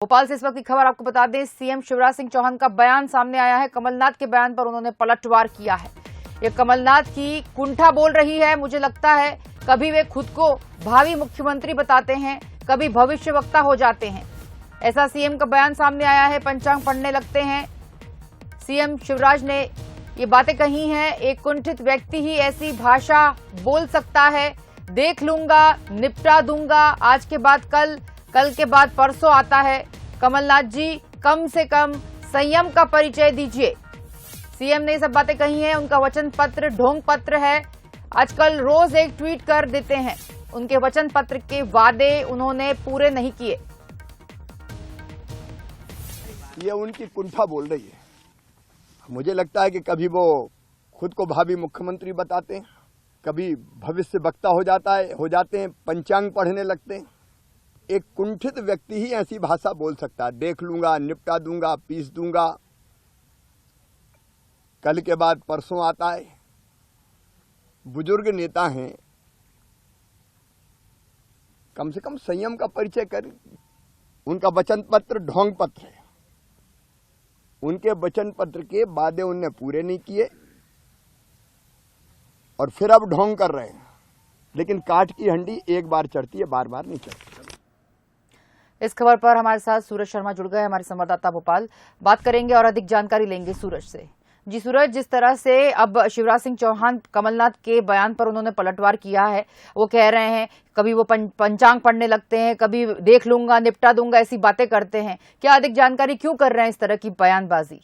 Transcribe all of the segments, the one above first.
भोपाल से इस वक्त की खबर आपको बता दें, सीएम शिवराज सिंह चौहान का बयान सामने आया है। कमलनाथ के बयान पर उन्होंने पलटवार किया है। ये कमलनाथ की कुंठा बोल रही है। मुझे लगता है कभी वे खुद को भावी मुख्यमंत्री बताते हैं, कभी भविष्यवक्ता हो जाते हैं। ऐसा सीएम का बयान सामने आया है। पंचांग पढ़ने लगते हैं। सीएम शिवराज ने ये बातें कही हैं। एक कुंठित व्यक्ति ही ऐसी भाषा बोल सकता है। देख लूंगा, निपटा दूंगा, आज के बाद कल के बाद परसों आता है। कमलनाथ जी, कम से कम संयम का परिचय दीजिए। सीएम ने ये सब बातें कही हैं। उनका वचन पत्र ढोंग पत्र है। आजकल रोज एक ट्वीट कर देते हैं। उनके वचन पत्र के वादे उन्होंने पूरे नहीं किए। ये उनकी कुंठा बोल रही है। मुझे लगता है कि कभी वो खुद को भावी मुख्यमंत्री बताते हैं, कभी भविष्य वक्ता हो जाते हैं, पंचांग पढ़ने लगते हैं। एक कुंठित व्यक्ति ही ऐसी भाषा बोल सकता है। देख लूंगा, निपटा दूंगा, पीस दूंगा, कल के बाद परसों आता है। बुजुर्ग नेता हैं, कम से कम संयम का परिचय करें। उनका वचन पत्र ढोंग पत्र है। उनके वचन पत्र के वादे उनने पूरे नहीं किए और फिर अब ढोंग कर रहे हैं। लेकिन काठ की हंडी एक बार चढ़ती है, बार बार नहीं चढ़ती। इस खबर पर हमारे साथ सूरज शर्मा जुड़ गए, हमारे संवाददाता भोपाल। बात करेंगे और अधिक जानकारी लेंगे सूरज से। जी सूरज, जिस तरह से अब शिवराज सिंह चौहान कमलनाथ के बयान पर उन्होंने पलटवार किया है, वो कह रहे हैं कभी वो पंचांग पढ़ने लगते हैं, कभी देख लूंगा, निपटा दूंगा, ऐसी बातें करते हैं। क्या अधिक जानकारी क्यों कर रहे हैं इस तरह की बयानबाजी?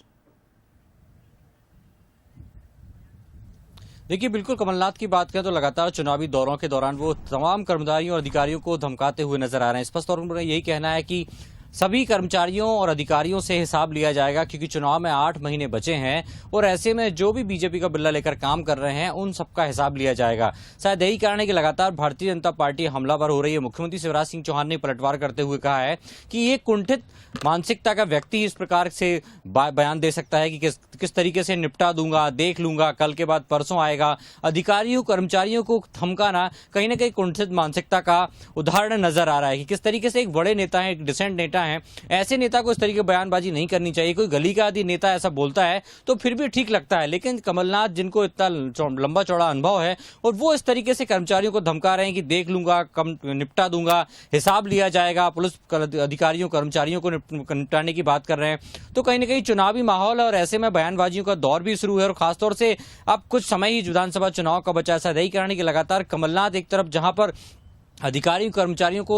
देखिए, बिल्कुल कमलनाथ की बात करें तो लगातार चुनावी दौरों के दौरान वो तमाम कर्मचारियों और अधिकारियों को धमकाते हुए नजर आ रहे हैं। स्पष्ट तौर पर यही कहना है कि सभी कर्मचारियों और अधिकारियों से हिसाब लिया जाएगा, क्योंकि चुनाव में 8 महीने बचे हैं और ऐसे में जो भी बीजेपी का बिल्ला लेकर काम कर रहे हैं उन सबका हिसाब लिया जाएगा। शायद यही कारण है कि लगातार भारतीय जनता पार्टी हमलावर हो रही है। मुख्यमंत्री शिवराज सिंह चौहान ने पलटवार करते हुए कहा है कि ये कुंठित मानसिकता का व्यक्ति इस प्रकार से बयान दे सकता है कि किस तरीके से निपटा दूंगा, देख लूंगा, कल के बाद परसों आएगा। अधिकारियों कर्मचारियों को धमकाना कहीं ना कहीं कुंठित मानसिकता का उदाहरण नजर आ रहा है कि किस तरीके से एक बड़े नेता है, एक डिसेंट नेता है, ऐसे नेता को इस तरीके की बयानबाजी नहीं करनी चाहिए। कोई गली का आदि नेता ऐसा बोलता है तो फिर भी ठीक लगता है, लेकिन कमलनाथ जिनको इतना लंबा चौड़ा अनुभव है और वो इस तरीके से कर्मचारियों को धमका रहे हैं कि देख लूंगा, कम निपटा दूंगा, हिसाब लिया जाएगा, पुलिस अधिकारियों कर्मचारियों को निपटाने की बात कर रहे हैं, तो कहीं ना कहीं चुनावी माहौल है और ऐसे में बयानबाजियों का दौर भी शुरू है। और खासतौर से अब कुछ समय ही विधानसभा चुनाव का बचा। ऐसा यही कारण है कि लगातार कमलनाथ एक तरफ जहां पर अधिकारियों कर्मचारियों को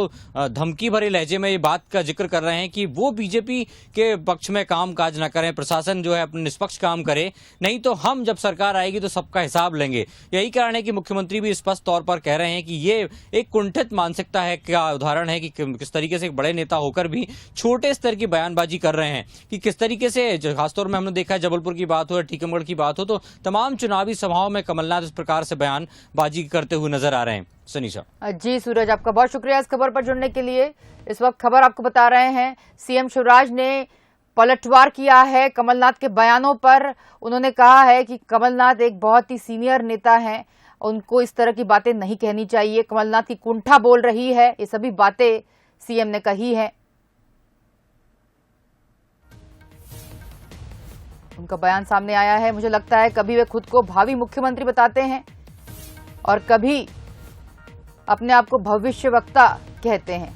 धमकी भरे लहजे में ये बात का जिक्र कर रहे हैं कि वो बीजेपी के पक्ष में काम काज न करें, प्रशासन जो है अपने निष्पक्ष काम करे, नहीं तो हम जब सरकार आएगी तो सबका हिसाब लेंगे। यही कारण है कि मुख्यमंत्री भी स्पष्ट तौर पर कह रहे हैं कि ये एक कुंठित मानसिकता है का उदाहरण है कि किस तरीके से एक बड़े नेता होकर भी छोटे स्तर की बयानबाजी कर रहे हैं। कि किस तरीके से खासतौर में हमने देखा है, जबलपुर की बात हो या टीकमगढ़ की बात हो, तो तमाम चुनावी सभाओं में कमलनाथ इस प्रकार से बयानबाजी करते हुए नजर आ रहे हैं। सनीशा जी सूरज, आपका बहुत शुक्रिया इस खबर पर जुड़ने के लिए। इस वक्त खबर आपको बता रहे हैं, सीएम शिवराज ने पलटवार किया है कमलनाथ के बयानों पर। उन्होंने कहा है कि कमलनाथ एक बहुत ही सीनियर नेता हैं, उनको इस तरह की बातें नहीं कहनी चाहिए। कमलनाथ की कुंठा बोल रही है, ये सभी बातें सीएम ने कही है। उनका बयान सामने आया है। मुझे लगता है कभी वे खुद को भावी मुख्यमंत्री बताते हैं और कभी अपने आप को भविष्यवक्ता कहते हैं।